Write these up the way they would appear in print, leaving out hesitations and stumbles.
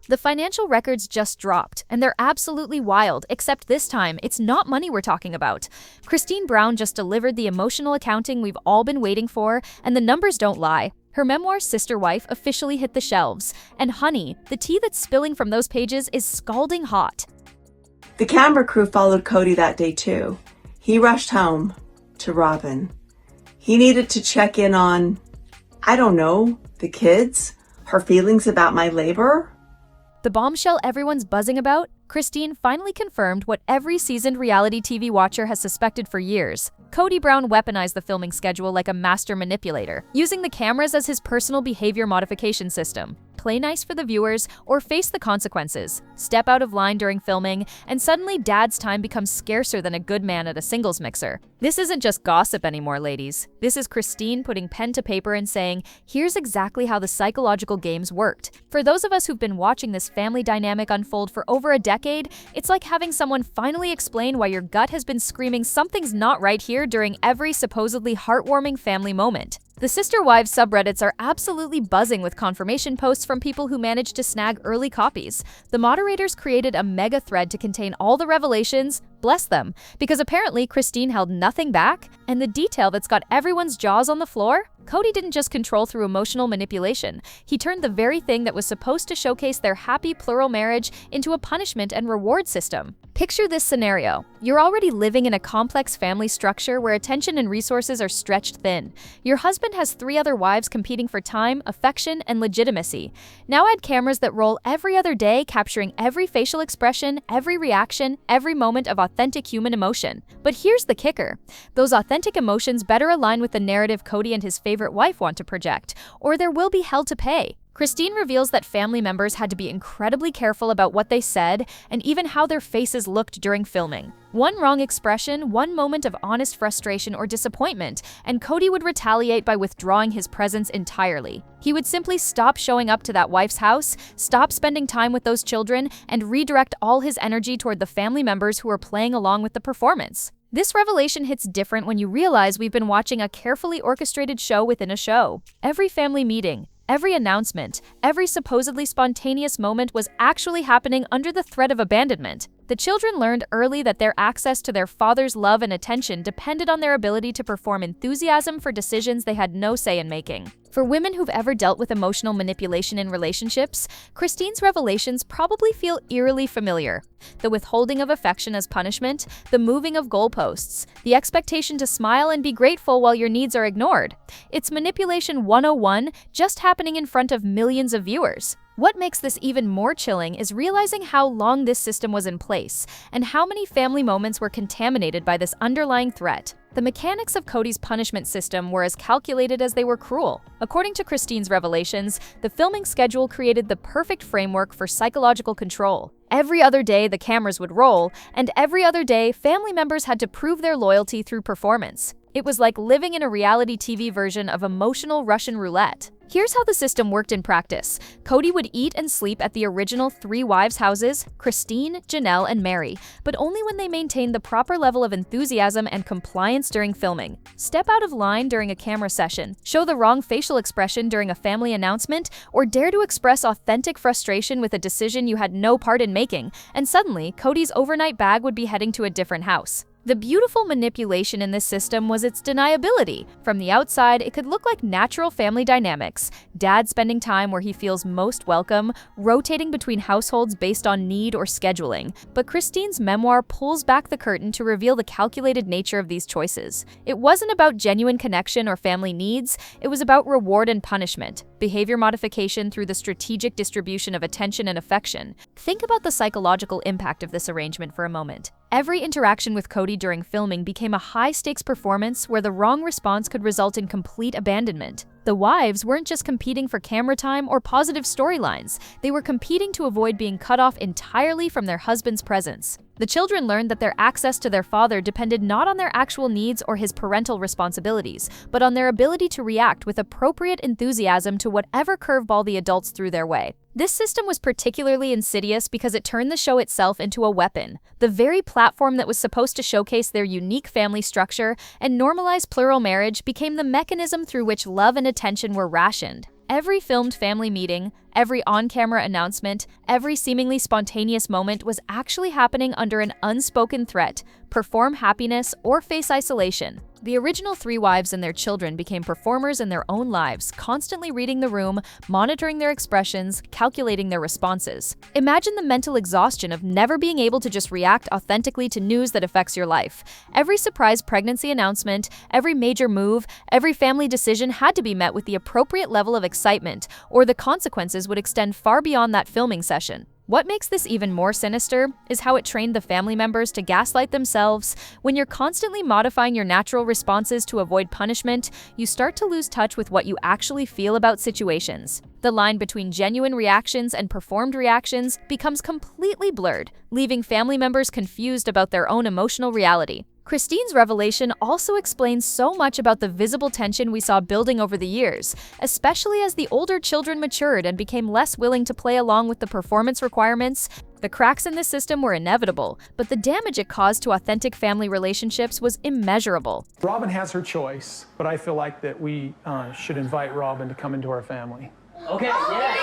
The financial records just dropped, and they're absolutely wild, except this time, it's not money we're talking about. Kody Brown just delivered the emotional accounting we've all been waiting for, and the numbers don't lie. Her memoir, Sisterwife, officially hit the shelves. And honey, the tea that's spilling from those pages is scalding hot. The camera crew followed Kody that day too. He rushed home to Robin. He needed to check in on, I don't know, the kids, her feelings about my labor. The bombshell everyone's buzzing about? Kody finally confirmed what every seasoned reality TV watcher has suspected for years. Kody Brown weaponized the filming schedule like a master manipulator, using the cameras as his personal behavior modification system. Play nice for the viewers or face the consequences. Step out of line during filming, and suddenly dad's time becomes scarcer than a good man at a singles mixer. This isn't just gossip anymore, ladies. This is Kody putting pen to paper and saying, here's exactly how the psychological games worked. For those of us who've been watching this family dynamic unfold for over a decade, it's like having someone finally explain why your gut has been screaming something's not right here during every supposedly heartwarming family moment. The Sisterwives subreddits are absolutely buzzing with confirmation posts from people who managed to snag early copies. The moderators created a mega thread to contain all the revelations, bless them, because apparently Kody held nothing back, and the detail that's got everyone's jaws on the floor? Kody didn't just control through emotional manipulation. He turned the very thing that was supposed to showcase their happy plural marriage into a punishment and reward system. Picture this scenario. You're already living in a complex family structure where attention and resources are stretched thin. Your husband has 3 other wives competing for time, affection, and legitimacy. Now add cameras that roll every other day, capturing every facial expression, every reaction, every moment of authentic human emotion. But here's the kicker. Those authentic emotions better align with the narrative Kody and his favorite wife want to project, or there will be hell to pay. Kody reveals that family members had to be incredibly careful about what they said and even how their faces looked during filming. One wrong expression, one moment of honest frustration or disappointment, and Kody would retaliate by withdrawing his presence entirely. He would simply stop showing up to that wife's house, stop spending time with those children, and redirect all his energy toward the family members who were playing along with the performance. This revelation hits different when you realize we've been watching a carefully orchestrated show within a show. Every family meeting, every announcement, every supposedly spontaneous moment was actually happening under the threat of abandonment. The children learned early that their access to their father's love and attention depended on their ability to perform enthusiasm for decisions they had no say in making. For women who've ever dealt with emotional manipulation in relationships, Kody's revelations probably feel eerily familiar. The withholding of affection as punishment, the moving of goalposts, the expectation to smile and be grateful while your needs are ignored. It's manipulation 101, just happening in front of millions of viewers. What makes this even more chilling is realizing how long this system was in place and how many family moments were contaminated by this underlying threat. The mechanics of Kody's punishment system were as calculated as they were cruel. According to Kody's revelations, the filming schedule created the perfect framework for psychological control. Every other day, the cameras would roll, and every other day, family members had to prove their loyalty through performance. It was like living in a reality TV version of emotional Russian roulette. Here's how the system worked in practice. Kody would eat and sleep at the original 3 wives' houses, Kody, Janelle, and Mary, but only when they maintained the proper level of enthusiasm and compliance during filming. Step out of line during a camera session, show the wrong facial expression during a family announcement, or dare to express authentic frustration with a decision you had no part in making, and suddenly, Kody's overnight bag would be heading to a different house. The beautiful manipulation in this system was its deniability. From the outside, it could look like natural family dynamics. Dad spending time where he feels most welcome, rotating between households based on need or scheduling. But Kody's memoir pulls back the curtain to reveal the calculated nature of these choices. It wasn't about genuine connection or family needs, it was about reward and punishment, behavior modification through the strategic distribution of attention and affection. Think about the psychological impact of this arrangement for a moment. Every interaction with Kody during filming became a high-stakes performance where the wrong response could result in complete abandonment. The wives weren't just competing for camera time or positive storylines, they were competing to avoid being cut off entirely from their husband's presence. The children learned that their access to their father depended not on their actual needs or his parental responsibilities, but on their ability to react with appropriate enthusiasm to whatever curveball the adults threw their way. This system was particularly insidious because it turned the show itself into a weapon. The very platform that was supposed to showcase their unique family structure and normalize plural marriage became the mechanism through which love and attention were rationed. Every filmed family meeting, every on-camera announcement, every seemingly spontaneous moment was actually happening under an unspoken threat: perform happiness or face isolation. The original three wives and their children became performers in their own lives, constantly reading the room, monitoring their expressions, calculating their responses. Imagine the mental exhaustion of never being able to just react authentically to news that affects your life. Every surprise pregnancy announcement, every major move, every family decision had to be met with the appropriate level of excitement, or the consequences would extend far beyond that filming session. What makes this even more sinister is how it trained the family members to gaslight themselves. When you're constantly modifying your natural responses to avoid punishment, you start to lose touch with what you actually feel about situations. The line between genuine reactions and performed reactions becomes completely blurred, leaving family members confused about their own emotional reality. Christine's revelation also explains so much about the visible tension we saw building over the years, especially as the older children matured and became less willing to play along with the performance requirements. The cracks in the system were inevitable, but the damage it caused to authentic family relationships was immeasurable. Robin has her choice, but I feel like that we should invite Robin to come into our family. Okay, yeah.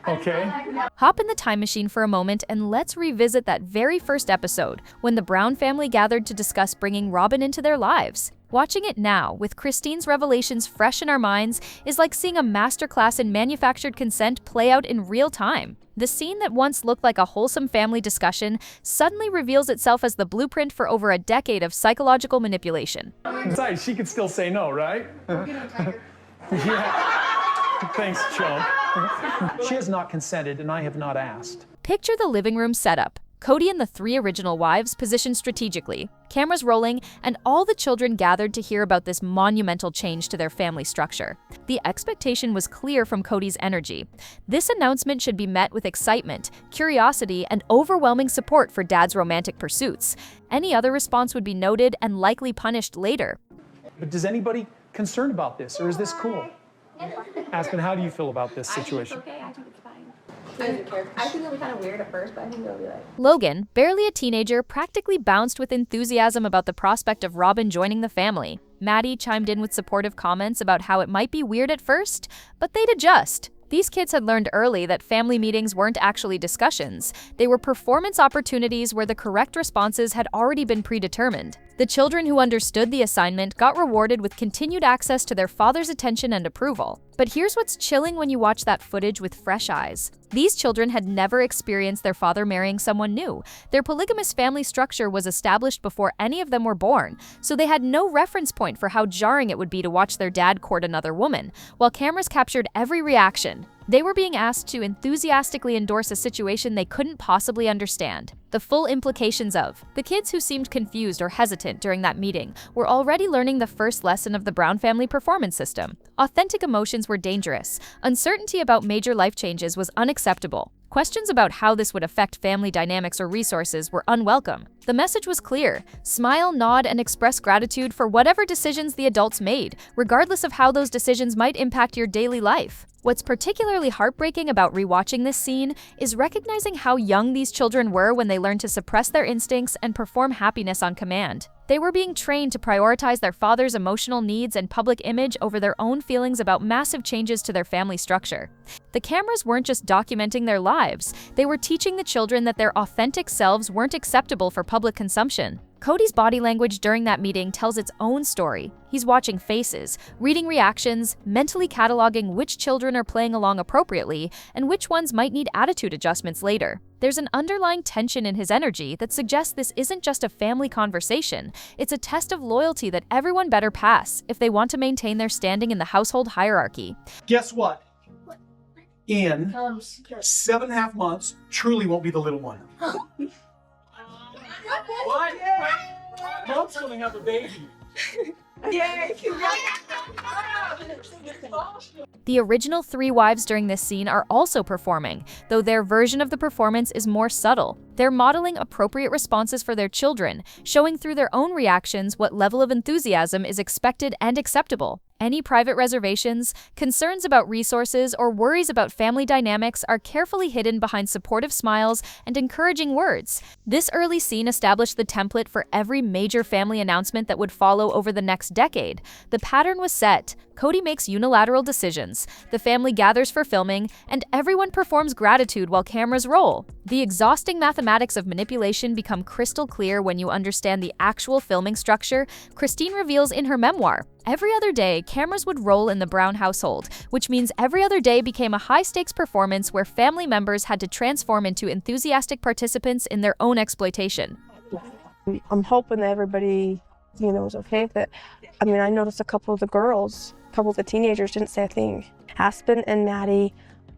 Okay. Hop in the time machine for a moment and let's revisit that very first episode, when the Brown family gathered to discuss bringing Robin into their lives. Watching it now, with Christine's revelations fresh in our minds, is like seeing a masterclass in manufactured consent play out in real time. The scene that once looked like a wholesome family discussion suddenly reveals itself as the blueprint for over a decade of psychological manipulation. Besides, she could still say no, right? Yeah. Thanks, chump. She has not consented, and I have not asked. Picture the living room setup. Kody and the three original wives positioned strategically, cameras rolling, and all the children gathered to hear about this monumental change to their family structure. The expectation was clear from Kody's energy. This announcement should be met with excitement, curiosity, and overwhelming support for Dad's romantic pursuits. Any other response would be noted and likely punished later. But does anybody concerned about this, or is this cool? Aspen, how do you feel about this situation? Okay, I think it's fine. I think it'll be kind of weird at first, but I think it'll be like... Logan, barely a teenager, practically bounced with enthusiasm about the prospect of Robin joining the family. Maddie chimed in with supportive comments about how it might be weird at first, but they'd adjust. These kids had learned early that family meetings weren't actually discussions. They were performance opportunities where the correct responses had already been predetermined. The children who understood the assignment got rewarded with continued access to their father's attention and approval. But here's what's chilling when you watch that footage with fresh eyes. These children had never experienced their father marrying someone new. Their polygamous family structure was established before any of them were born, so they had no reference point for how jarring it would be to watch their dad court another woman, while cameras captured every reaction. They were being asked to enthusiastically endorse a situation they couldn't possibly understand. The full implications of. The kids who seemed confused or hesitant during that meeting were already learning the first lesson of the Brown family performance system. Authentic emotions were dangerous. Uncertainty about major life changes was unacceptable. Questions about how this would affect family dynamics or resources were unwelcome. The message was clear: smile, nod, and express gratitude for whatever decisions the adults made, regardless of how those decisions might impact your daily life. What's particularly heartbreaking about rewatching this scene is recognizing how young these children were when they learned to suppress their instincts and perform happiness on command. They were being trained to prioritize their father's emotional needs and public image over their own feelings about massive changes to their family structure. The cameras weren't just documenting their lives, they were teaching the children that their authentic selves weren't acceptable for public consumption. Kody's body language during that meeting tells its own story. He's watching faces, reading reactions, mentally cataloging which children are playing along appropriately and which ones might need attitude adjustments later. There's an underlying tension in his energy that suggests this isn't just a family conversation. It's a test of loyalty that everyone better pass if they want to maintain their standing in the household hierarchy. Guess what? In 7.5 months, Truly won't be the little one. What? Mom's gonna have a baby. Yay! The original three wives during this scene are also performing, though their version of the performance is more subtle. They're modeling appropriate responses for their children, showing through their own reactions what level of enthusiasm is expected and acceptable. Any private reservations, concerns about resources, or worries about family dynamics are carefully hidden behind supportive smiles and encouraging words. This early scene established the template for every major family announcement that would follow over the next decade. The pattern was set. Kody makes unilateral decisions, the family gathers for filming, and everyone performs gratitude while cameras roll. The exhausting mathematics of manipulation become crystal clear when you understand the actual filming structure Christine reveals in her memoir. Every other day, cameras would roll in the Brown household, which means every other day became a high-stakes performance where family members had to transform into enthusiastic participants in their own exploitation. I'm hoping that everybody, was okay with it. I mean, I noticed a couple of the teenagers didn't say a thing. Aspen and Maddie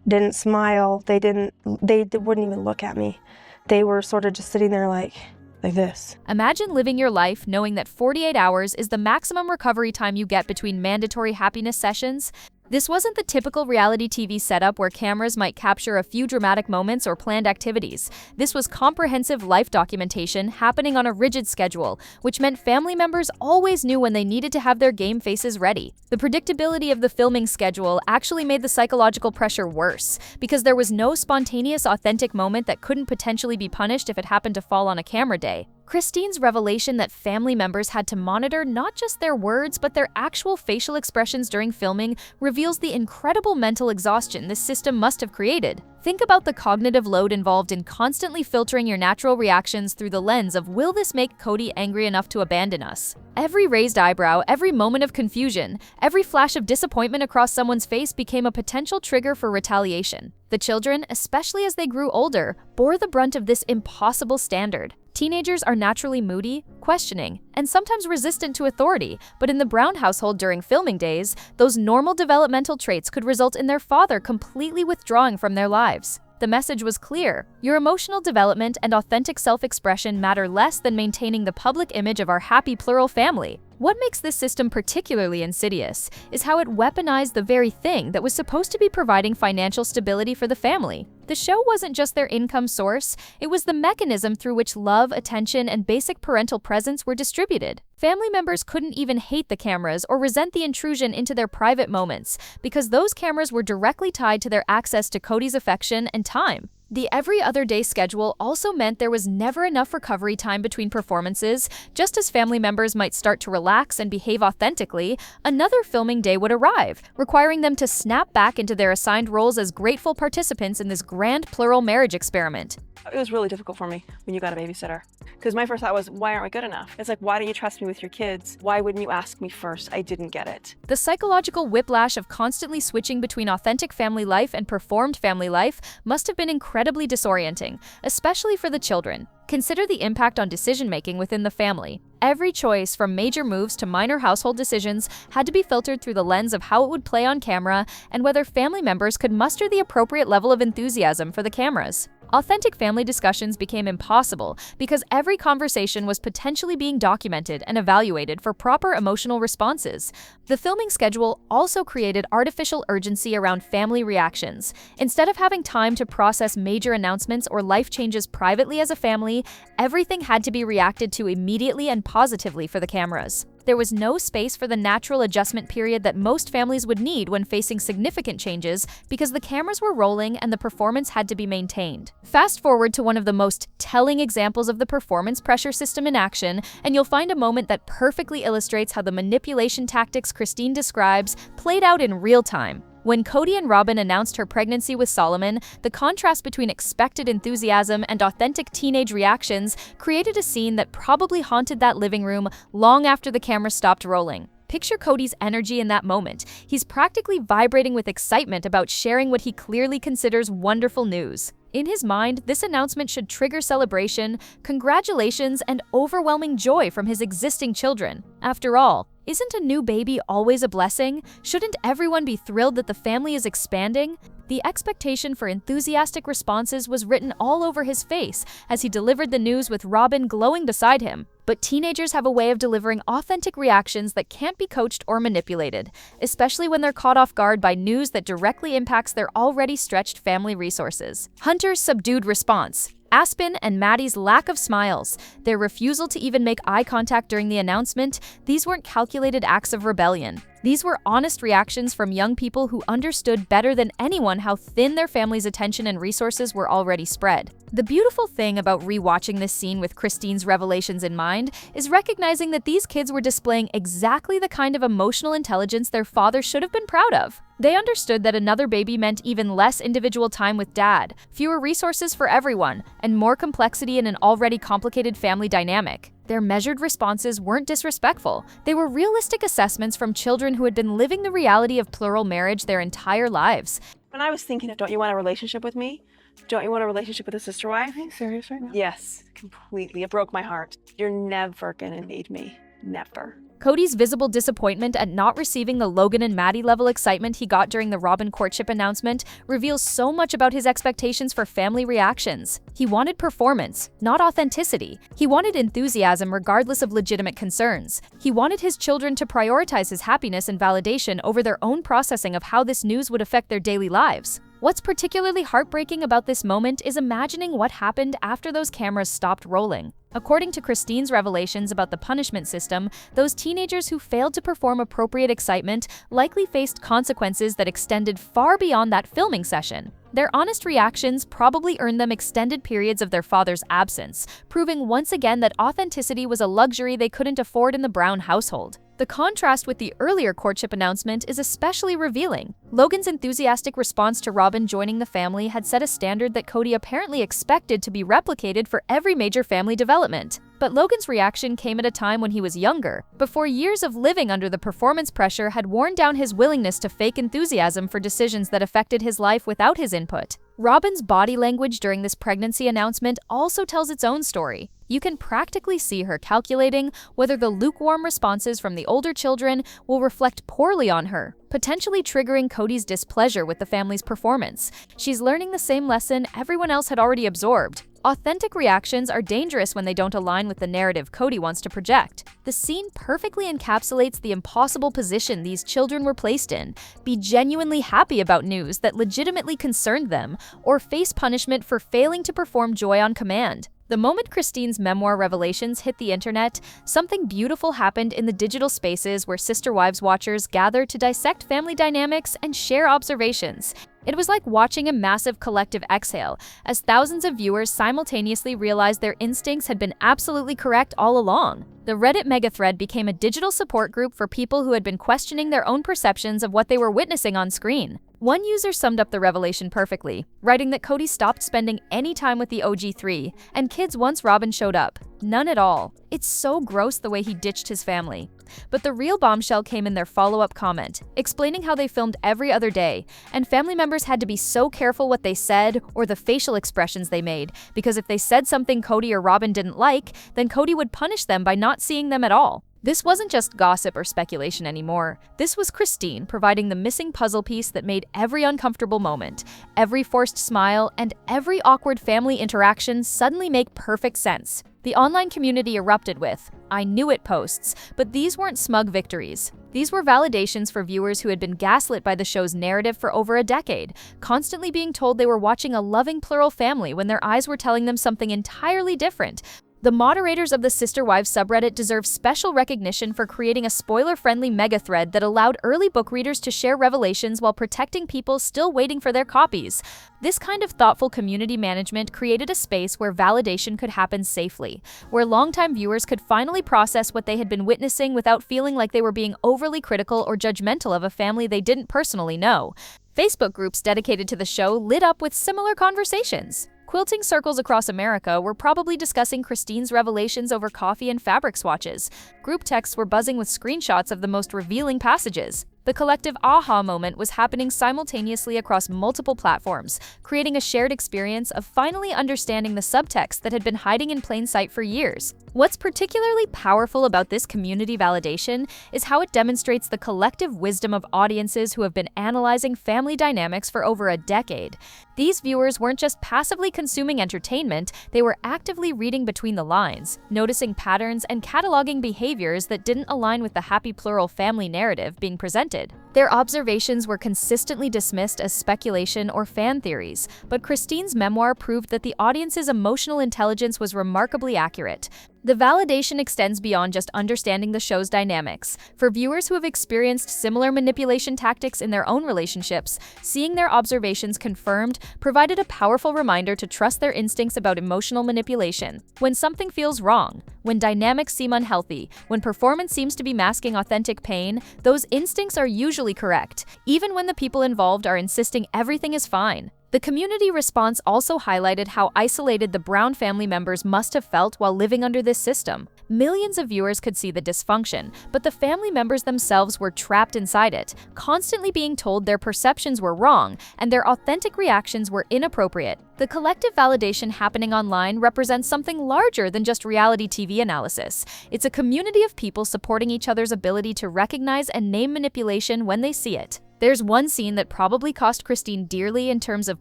didn't smile. They wouldn't even look at me. They were sort of just sitting there like this. Imagine living your life knowing that 48 hours is the maximum recovery time you get between mandatory happiness sessions. This wasn't the typical reality TV setup where cameras might capture a few dramatic moments or planned activities. This was comprehensive life documentation happening on a rigid schedule, which meant family members always knew when they needed to have their game faces ready. The predictability of the filming schedule actually made the psychological pressure worse, because there was no spontaneous, authentic moment that couldn't potentially be punished if it happened to fall on a camera day. Christine's revelation that family members had to monitor not just their words but their actual facial expressions during filming reveals the incredible mental exhaustion this system must have created. Think about the cognitive load involved in constantly filtering your natural reactions through the lens of, will this make Kody angry enough to abandon us? Every raised eyebrow, every moment of confusion, every flash of disappointment across someone's face became a potential trigger for retaliation. The children, especially as they grew older, bore the brunt of this impossible standard. Teenagers are naturally moody, questioning, and sometimes resistant to authority, but in the Brown household during filming days, those normal developmental traits could result in their father completely withdrawing from their lives. The message was clear: your emotional development and authentic self-expression matter less than maintaining the public image of our happy plural family. What makes this system particularly insidious is how it weaponized the very thing that was supposed to be providing financial stability for the family. The show wasn't just their income source, it was the mechanism through which love, attention, and basic parental presence were distributed. Family members couldn't even hate the cameras or resent the intrusion into their private moments, because those cameras were directly tied to their access to Kody's affection and time. The every other day schedule also meant there was never enough recovery time between performances. Just as family members might start to relax and behave authentically, another filming day would arrive, requiring them to snap back into their assigned roles as grateful participants in this grand plural marriage experiment. It was really difficult for me when you got a babysitter. Because my first thought was, why aren't we good enough? It's like, why don't you trust me with your kids? Why wouldn't you ask me first? I didn't get it. The psychological whiplash of constantly switching between authentic family life and performed family life must have been incredibly disorienting, especially for the children. Consider the impact on decision-making within the family. Every choice, from major moves to minor household decisions, had to be filtered through the lens of how it would play on camera and whether family members could muster the appropriate level of enthusiasm for the cameras. Authentic family discussions became impossible because every conversation was potentially being documented and evaluated for proper emotional responses. The filming schedule also created artificial urgency around family reactions. Instead of having time to process major announcements or life changes privately as a family, everything had to be reacted to immediately and positively for the cameras. There was no space for the natural adjustment period that most families would need when facing significant changes because the cameras were rolling and the performance had to be maintained. Fast forward to one of the most telling examples of the performance pressure system in action, and you'll find a moment that perfectly illustrates how the manipulation tactics Christine describes played out in real time. When Kody and Robin announced her pregnancy with Solomon, the contrast between expected enthusiasm and authentic teenage reactions created a scene that probably haunted that living room long after the camera stopped rolling. Picture Kody's energy in that moment. He's practically vibrating with excitement about sharing what he clearly considers wonderful news. In his mind, this announcement should trigger celebration, congratulations, and overwhelming joy from his existing children. After all, isn't a new baby always a blessing? Shouldn't everyone be thrilled that the family is expanding? The expectation for enthusiastic responses was written all over his face as he delivered the news with Robin glowing beside him. But teenagers have a way of delivering authentic reactions that can't be coached or manipulated, especially when they're caught off guard by news that directly impacts their already stretched family resources. Hunter's subdued response. Aspen and Maddie's lack of smiles, their refusal to even make eye contact during the announcement, these weren't calculated acts of rebellion. These were honest reactions from young people who understood better than anyone how thin their family's attention and resources were already spread. The beautiful thing about rewatching this scene with Christine's revelations in mind is recognizing that these kids were displaying exactly the kind of emotional intelligence their father should have been proud of. They understood that another baby meant even less individual time with dad, fewer resources for everyone, and more complexity in an already complicated family dynamic. Their measured responses weren't disrespectful. They were realistic assessments from children who had been living the reality of plural marriage their entire lives. When I was thinking of, don't you want a relationship with me? Don't you want a relationship with a sister wife? Are you serious right now? Yes, completely. It broke my heart. You're never gonna need me. Never. Kody's visible disappointment at not receiving the Logan and Maddie level excitement he got during the Robin courtship announcement reveals so much about his expectations for family reactions. He wanted performance, not authenticity. He wanted enthusiasm regardless of legitimate concerns. He wanted his children to prioritize his happiness and validation over their own processing of how this news would affect their daily lives. What's particularly heartbreaking about this moment is imagining what happened after those cameras stopped rolling. According to Christine's revelations about the punishment system, those teenagers who failed to perform appropriate excitement likely faced consequences that extended far beyond that filming session. Their honest reactions probably earned them extended periods of their father's absence, proving once again that authenticity was a luxury they couldn't afford in the Brown household. The contrast with the earlier courtship announcement is especially revealing. Logan's enthusiastic response to Robin joining the family had set a standard that Kody apparently expected to be replicated for every major family development. But Logan's reaction came at a time when he was younger, before years of living under the performance pressure had worn down his willingness to fake enthusiasm for decisions that affected his life without his input. Robin's body language during this pregnancy announcement also tells its own story. You can practically see her calculating whether the lukewarm responses from the older children will reflect poorly on her, potentially triggering Kody's displeasure with the family's performance. She's learning the same lesson everyone else had already absorbed. Authentic reactions are dangerous when they don't align with the narrative Kody wants to project. The scene perfectly encapsulates the impossible position these children were placed in: be genuinely happy about news that legitimately concerned them, or face punishment for failing to perform joy on command. The moment Christine's memoir revelations hit the internet, something beautiful happened in the digital spaces where Sisterwives watchers gathered to dissect family dynamics and share observations. It was like watching a massive collective exhale, as thousands of viewers simultaneously realized their instincts had been absolutely correct all along. The Reddit megathread became a digital support group for people who had been questioning their own perceptions of what they were witnessing on screen. One user summed up the revelation perfectly, writing that Kody stopped spending any time with the OG3 and kids once Robin showed up. None at all. It's so gross the way he ditched his family. But the real bombshell came in their follow-up comment, explaining how they filmed every other day, and family members had to be so careful what they said or the facial expressions they made, because if they said something Kody or Robin didn't like, then Kody would punish them by not seeing them at all. This wasn't just gossip or speculation anymore. This was Christine providing the missing puzzle piece that made every uncomfortable moment, every forced smile, and every awkward family interaction suddenly make perfect sense. The online community erupted with "I knew it" posts, but these weren't smug victories. These were validations for viewers who had been gaslit by the show's narrative for over a decade, constantly being told they were watching a loving plural family when their eyes were telling them something entirely different. The moderators of the Sisterwife subreddit deserve special recognition for creating a spoiler-friendly megathread that allowed early book readers to share revelations while protecting people still waiting for their copies. This kind of thoughtful community management created a space where validation could happen safely, where longtime viewers could finally process what they had been witnessing without feeling like they were being overly critical or judgmental of a family they didn't personally know. Facebook groups dedicated to the show lit up with similar conversations. Quilting circles across America were probably discussing Christine's revelations over coffee and fabric swatches. Group texts were buzzing with screenshots of the most revealing passages. The collective aha moment was happening simultaneously across multiple platforms, creating a shared experience of finally understanding the subtext that had been hiding in plain sight for years. What's particularly powerful about this community validation is how it demonstrates the collective wisdom of audiences who have been analyzing family dynamics for over a decade. These viewers weren't just passively consuming entertainment, they were actively reading between the lines, noticing patterns and cataloging behaviors that didn't align with the happy plural family narrative being presented. Their observations were consistently dismissed as speculation or fan theories, but Christine's memoir proved that the audience's emotional intelligence was remarkably accurate. The validation extends beyond just understanding the show's dynamics. For viewers who have experienced similar manipulation tactics in their own relationships, seeing their observations confirmed provided a powerful reminder to trust their instincts about emotional manipulation. When something feels wrong, when dynamics seem unhealthy, when performance seems to be masking authentic pain, those instincts are usually correct, even when the people involved are insisting everything is fine. The community response also highlighted how isolated the Brown family members must have felt while living under this system. Millions of viewers could see the dysfunction, but the family members themselves were trapped inside it, constantly being told their perceptions were wrong and their authentic reactions were inappropriate. The collective validation happening online represents something larger than just reality TV analysis. It's a community of people supporting each other's ability to recognize and name manipulation when they see it. There's one scene that probably cost Christine dearly in terms of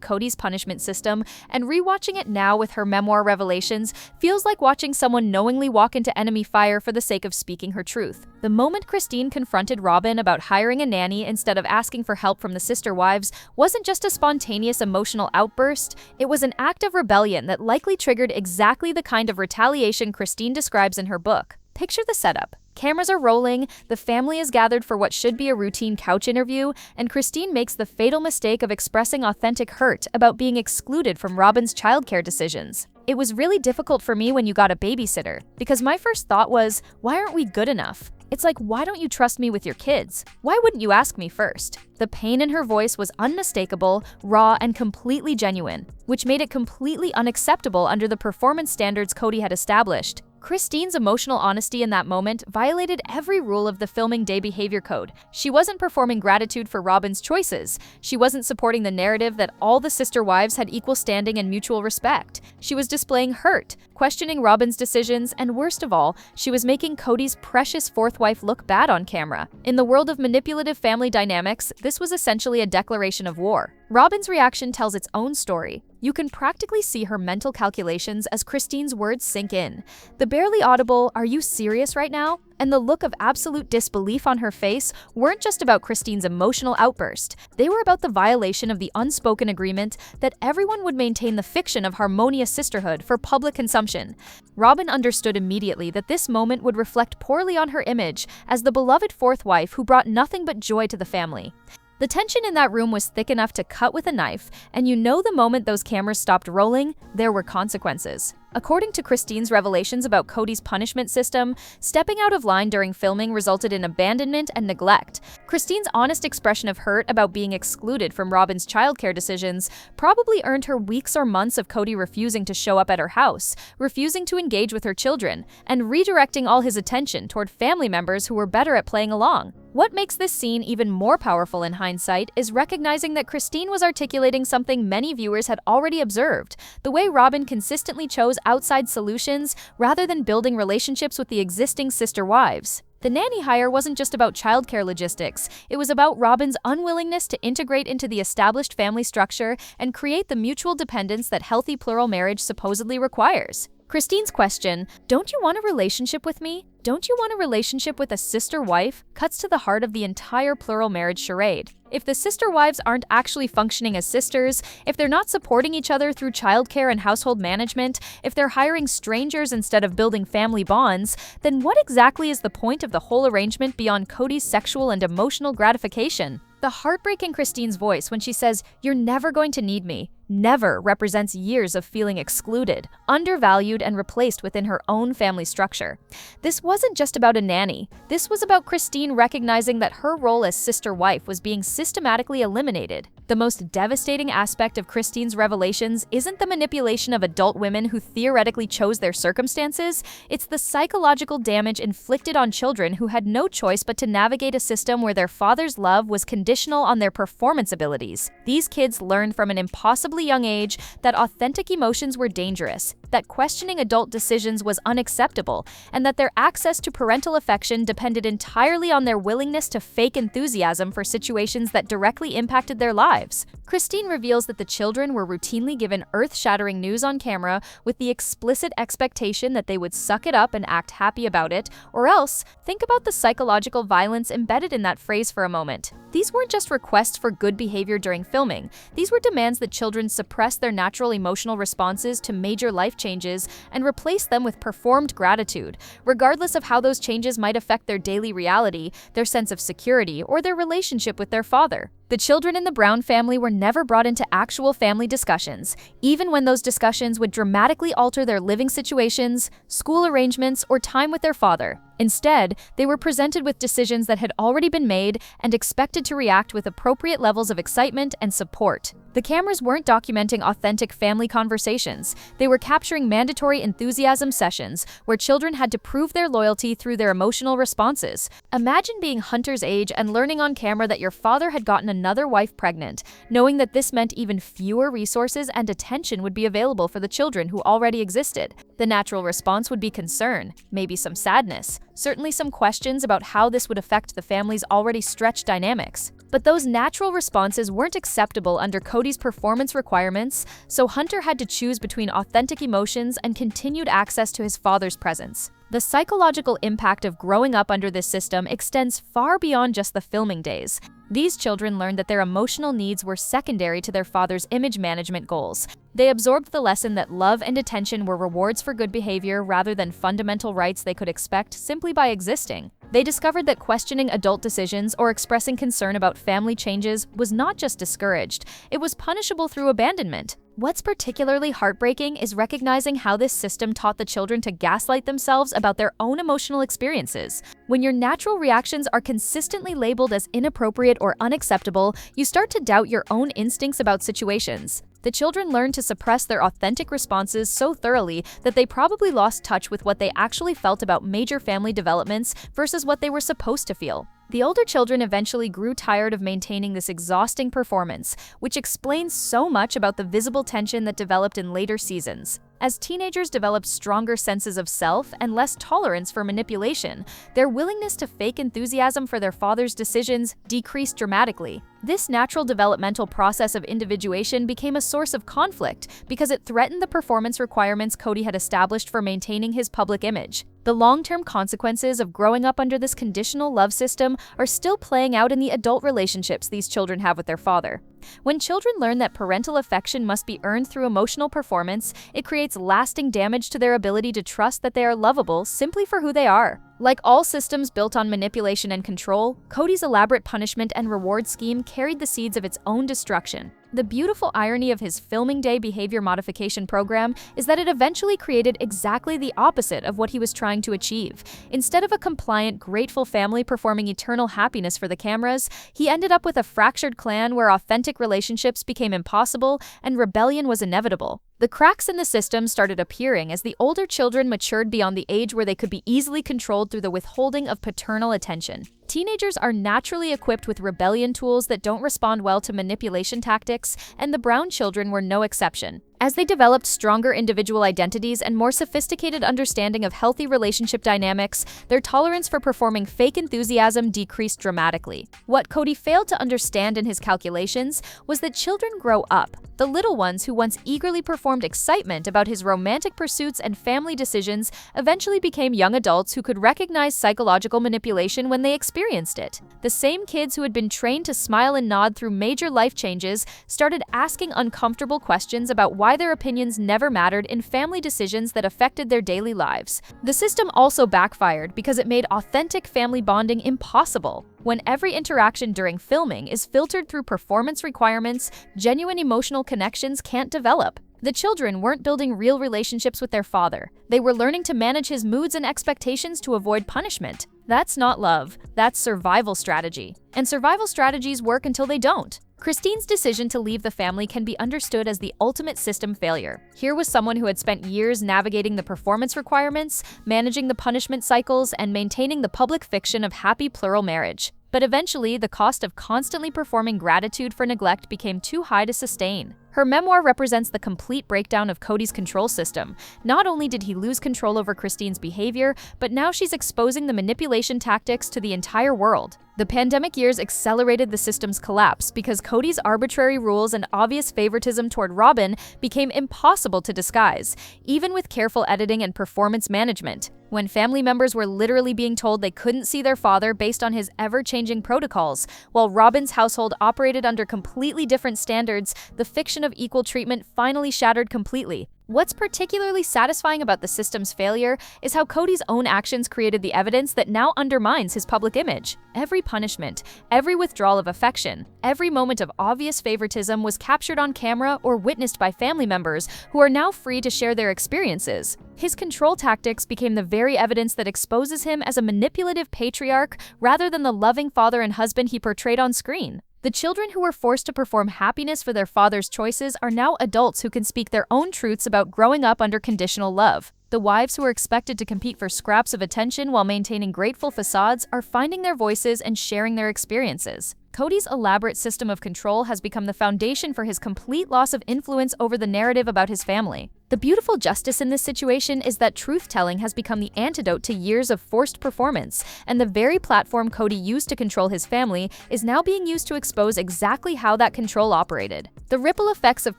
Kody's punishment system, and rewatching it now with her memoir revelations feels like watching someone knowingly walk into enemy fire for the sake of speaking her truth. The moment Christine confronted Robin about hiring a nanny instead of asking for help from the sister wives wasn't just a spontaneous emotional outburst, it was an act of rebellion that likely triggered exactly the kind of retaliation Christine describes in her book. Picture the setup. Cameras are rolling, the family is gathered for what should be a routine couch interview, and Christine makes the fatal mistake of expressing authentic hurt about being excluded from Robin's childcare decisions. It was really difficult for me when you got a babysitter, because my first thought was, why aren't we good enough? It's like, why don't you trust me with your kids? Why wouldn't you ask me first? The pain in her voice was unmistakable, raw, and completely genuine, which made it completely unacceptable under the performance standards Kody had established. Christine's emotional honesty in that moment violated every rule of the filming day behavior code. She wasn't performing gratitude for Robin's choices. She wasn't supporting the narrative that all the sister wives had equal standing and mutual respect. She was displaying hurt, questioning Robin's decisions, and worst of all, she was making Kody's precious fourth wife look bad on camera. In the world of manipulative family dynamics, this was essentially a declaration of war. Robin's reaction tells its own story. You can practically see her mental calculations as Christine's words sink in. The barely audible, "Are you serious right now?" and the look of absolute disbelief on her face weren't just about Christine's emotional outburst. They were about the violation of the unspoken agreement that everyone would maintain the fiction of harmonious sisterhood for public consumption. Robin understood immediately that this moment would reflect poorly on her image as the beloved fourth wife who brought nothing but joy to the family. The tension in that room was thick enough to cut with a knife, and you know the moment those cameras stopped rolling, there were consequences. According to Christine's revelations about Kody's punishment system, stepping out of line during filming resulted in abandonment and neglect. Christine's honest expression of hurt about being excluded from Robin's childcare decisions probably earned her weeks or months of Kody refusing to show up at her house, refusing to engage with her children, and redirecting all his attention toward family members who were better at playing along. What makes this scene even more powerful in hindsight is recognizing that Christine was articulating something many viewers had already observed: the way Robin consistently chose outside solutions rather than building relationships with the existing sister wives. The nanny hire wasn't just about childcare logistics, it was about Robin's unwillingness to integrate into the established family structure and create the mutual dependence that healthy plural marriage supposedly requires. Christine's question, "Don't you want a relationship with me? Don't you want a relationship with a sister wife?" cuts to the heart of the entire plural marriage charade. If the sister wives aren't actually functioning as sisters, if they're not supporting each other through childcare and household management, if they're hiring strangers instead of building family bonds, then what exactly is the point of the whole arrangement beyond Kody's sexual and emotional gratification? The heartbreak in Christine's voice when she says, "You're never going to need me," never represents years of feeling excluded, undervalued, and replaced within her own family structure. This wasn't just about a nanny. This was about Christine recognizing that her role as sister wife was being systematically eliminated. The most devastating aspect of Christine's revelations isn't the manipulation of adult women who theoretically chose their circumstances, it's the psychological damage inflicted on children who had no choice but to navigate a system where their father's love was conditional on their performance abilities. These kids learned from an impossibly young age that authentic emotions were dangerous, that questioning adult decisions was unacceptable, and that their access to parental affection depended entirely on their willingness to fake enthusiasm for situations that directly impacted their lives. Christine reveals that the children were routinely given earth-shattering news on camera with the explicit expectation that they would suck it up and act happy about it, or else think about the psychological violence embedded in that phrase for a moment. These weren't just requests for good behavior during filming. These were demands that children suppress their natural emotional responses to major life changes and replace them with performed gratitude, regardless of how those changes might affect their daily reality, their sense of security, or their relationship with their father. The children in the Brown family were never brought into actual family discussions, even when those discussions would dramatically alter their living situations, school arrangements, or time with their father. Instead, they were presented with decisions that had already been made and expected to react with appropriate levels of excitement and support. The cameras weren't documenting authentic family conversations. They were capturing mandatory enthusiasm sessions where children had to prove their loyalty through their emotional responses. Imagine being Hunter's age and learning on camera that your father had gotten another wife pregnant, knowing that this meant even fewer resources and attention would be available for the children who already existed. The natural response would be concern, maybe some sadness, certainly some questions about how this would affect the family's already stretched dynamics. But those natural responses weren't acceptable under Kody's performance requirements, so Hunter had to choose between authentic emotions and continued access to his father's presence. The psychological impact of growing up under this system extends far beyond just the filming days. These children learned that their emotional needs were secondary to their father's image management goals. They absorbed the lesson that love and attention were rewards for good behavior rather than fundamental rights they could expect simply by existing. They discovered that questioning adult decisions or expressing concern about family changes was not just discouraged, it was punishable through abandonment. What's particularly heartbreaking is recognizing how this system taught the children to gaslight themselves about their own emotional experiences. When your natural reactions are consistently labeled as inappropriate or unacceptable, you start to doubt your own instincts about situations. The children learned to suppress their authentic responses so thoroughly that they probably lost touch with what they actually felt about major family developments versus what they were supposed to feel. The older children eventually grew tired of maintaining this exhausting performance, which explains so much about the visible tension that developed in later seasons. As teenagers developed stronger senses of self and less tolerance for manipulation, their willingness to fake enthusiasm for their father's decisions decreased dramatically. This natural developmental process of individuation became a source of conflict because it threatened the performance requirements Kody had established for maintaining his public image. The long-term consequences of growing up under this conditional love system are still playing out in the adult relationships these children have with their father. When children learn that parental affection must be earned through emotional performance, it creates lasting damage to their ability to trust that they are lovable simply for who they are. Like all systems built on manipulation and control, Kody's elaborate punishment and reward scheme carried the seeds of its own destruction. The beautiful irony of his filming day behavior modification program is that it eventually created exactly the opposite of what he was trying to achieve. Instead of a compliant, grateful family performing eternal happiness for the cameras, he ended up with a fractured clan where authentic relationships became impossible and rebellion was inevitable. The cracks in the system started appearing as the older children matured beyond the age where they could be easily controlled through the withholding of paternal attention. Teenagers are naturally equipped with rebellion tools that don't respond well to manipulation tactics, and the Brown children were no exception. As they developed stronger individual identities and more sophisticated understanding of healthy relationship dynamics, their tolerance for performing fake enthusiasm decreased dramatically. What Kody failed to understand in his calculations was that children grow up. The little ones who once eagerly performed excitement about his romantic pursuits and family decisions eventually became young adults who could recognize psychological manipulation when they experienced it. The same kids who had been trained to smile and nod through major life changes started asking uncomfortable questions about why their opinions never mattered in family decisions that affected their daily lives. The system also backfired because it made authentic family bonding impossible. When every interaction during filming is filtered through performance requirements, genuine emotional connections can't develop. The children weren't building real relationships with their father. They were learning to manage his moods and expectations to avoid punishment. That's not love, that's survival strategy. And survival strategies work until they don't. Christine's decision to leave the family can be understood as the ultimate system failure. Here was someone who had spent years navigating the performance requirements, managing the punishment cycles, and maintaining the public fiction of happy plural marriage. But eventually, the cost of constantly performing gratitude for neglect became too high to sustain. Her memoir represents the complete breakdown of Kody's control system. Not only did he lose control over Christine's behavior, but now she's exposing the manipulation tactics to the entire world. The pandemic years accelerated the system's collapse because Kody's arbitrary rules and obvious favoritism toward Robyn became impossible to disguise, even with careful editing and performance management. When family members were literally being told they couldn't see their father based on his ever-changing protocols, while Robyn's household operated under completely different standards, the fiction of equal treatment finally shattered completely. What's particularly satisfying about the system's failure is how Kody's own actions created the evidence that now undermines his public image. Every punishment, every withdrawal of affection, every moment of obvious favoritism was captured on camera or witnessed by family members who are now free to share their experiences. His control tactics became the very evidence that exposes him as a manipulative patriarch rather than the loving father and husband he portrayed on screen. The children who were forced to perform happiness for their father's choices are now adults who can speak their own truths about growing up under conditional love. The wives who were expected to compete for scraps of attention while maintaining grateful facades are finding their voices and sharing their experiences. Kody's elaborate system of control has become the foundation for his complete loss of influence over the narrative about his family. The beautiful justice in this situation is that truth-telling has become the antidote to years of forced performance, and the very platform Kody used to control his family is now being used to expose exactly how that control operated. The ripple effects of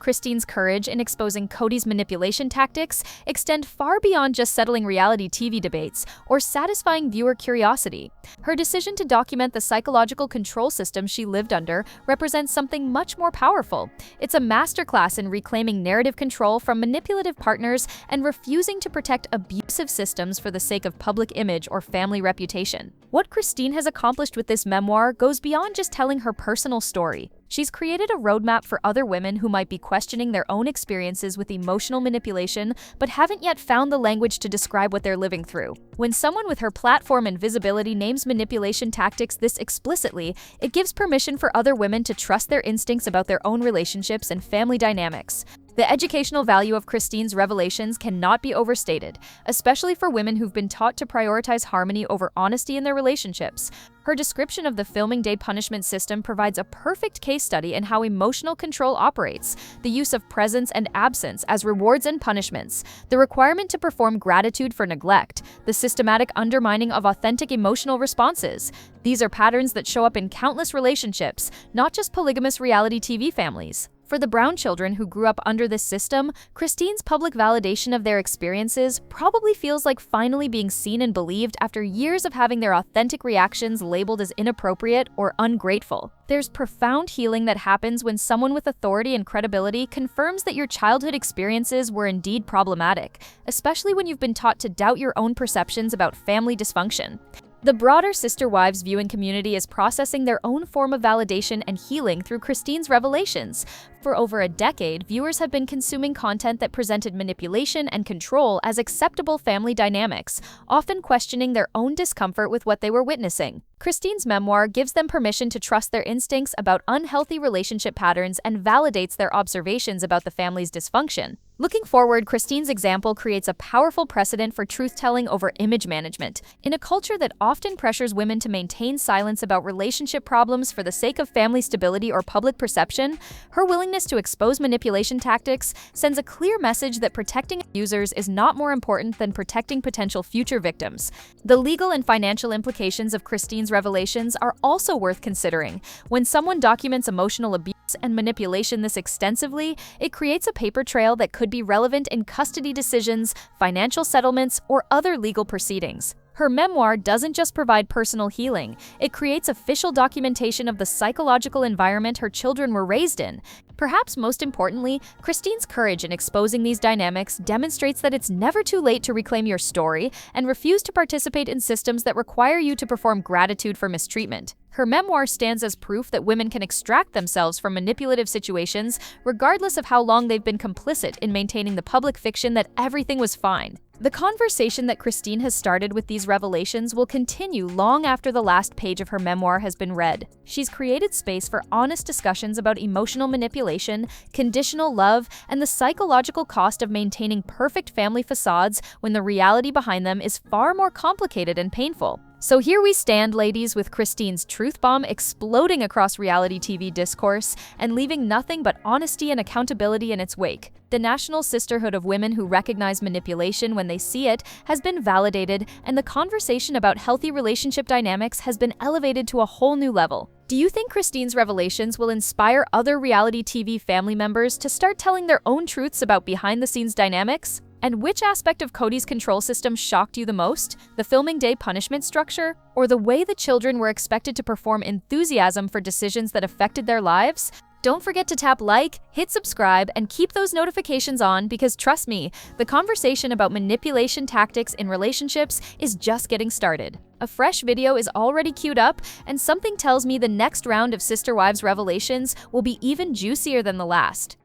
Christine's courage in exposing Kody's manipulation tactics extend far beyond just settling reality TV debates or satisfying viewer curiosity. Her decision to document the psychological control system she lived under represents something much more powerful. It's a masterclass in reclaiming narrative control from manipulative partners and refusing to protect abusive systems for the sake of public image or family reputation. What Christine has accomplished with this memoir goes beyond just telling her personal story. She's created a roadmap for other women who might be questioning their own experiences with emotional manipulation but haven't yet found the language to describe what they're living through. When someone with her platform and visibility names manipulation tactics this explicitly, it gives permission for other women to trust their instincts about their own relationships and family dynamics. The educational value of Christine's revelations cannot be overstated, especially for women who've been taught to prioritize harmony over honesty in their relationships. Her description of the filming day punishment system provides a perfect case study in how emotional control operates, the use of presence and absence as rewards and punishments, the requirement to perform gratitude for neglect, the systematic undermining of authentic emotional responses. These are patterns that show up in countless relationships, not just polygamous reality TV families. For the Brown children who grew up under this system, Christine's public validation of their experiences probably feels like finally being seen and believed after years of having their authentic reactions labeled as inappropriate or ungrateful. There's profound healing that happens when someone with authority and credibility confirms that your childhood experiences were indeed problematic, especially when you've been taught to doubt your own perceptions about family dysfunction. The broader Sister Wives viewing community is processing their own form of validation and healing through Christine's revelations. For over a decade, viewers have been consuming content that presented manipulation and control as acceptable family dynamics, often questioning their own discomfort with what they were witnessing. Christine's memoir gives them permission to trust their instincts about unhealthy relationship patterns and validates their observations about the family's dysfunction. Looking forward, Christine's example creates a powerful precedent for truth-telling over image management. In a culture that often pressures women to maintain silence about relationship problems for the sake of family stability or public perception, her willingness to expose manipulation tactics sends a clear message that protecting users is not more important than protecting potential future victims. The legal and financial implications of Christine's revelations are also worth considering. When someone documents emotional abuse and manipulation this extensively, it creates a paper trail that could be relevant in custody decisions, financial settlements, or other legal proceedings. Her memoir doesn't just provide personal healing, it creates official documentation of the psychological environment her children were raised in. Perhaps most importantly, Christine's courage in exposing these dynamics demonstrates that it's never too late to reclaim your story and refuse to participate in systems that require you to perform gratitude for mistreatment. Her memoir stands as proof that women can extract themselves from manipulative situations regardless of how long they've been complicit in maintaining the public fiction that everything was fine. The conversation that Christine has started with these revelations will continue long after the last page of her memoir has been read. She's created space for honest discussions about emotional manipulation, conditional love, and the psychological cost of maintaining perfect family facades when the reality behind them is far more complicated and painful. So here we stand, ladies, with Christine's truth bomb exploding across reality TV discourse and leaving nothing but honesty and accountability in its wake. The National Sisterhood of Women who recognize manipulation when they see it has been validated, and the conversation about healthy relationship dynamics has been elevated to a whole new level. Do you think Christine's revelations will inspire other reality TV family members to start telling their own truths about behind-the-scenes dynamics? And which aspect of Kody's control system shocked you the most? The filming day punishment structure? Or the way the children were expected to perform enthusiasm for decisions that affected their lives? Don't forget to tap like, hit subscribe, and keep those notifications on because trust me, the conversation about manipulation tactics in relationships is just getting started. A fresh video is already queued up, and something tells me the next round of Sister Wives revelations will be even juicier than the last.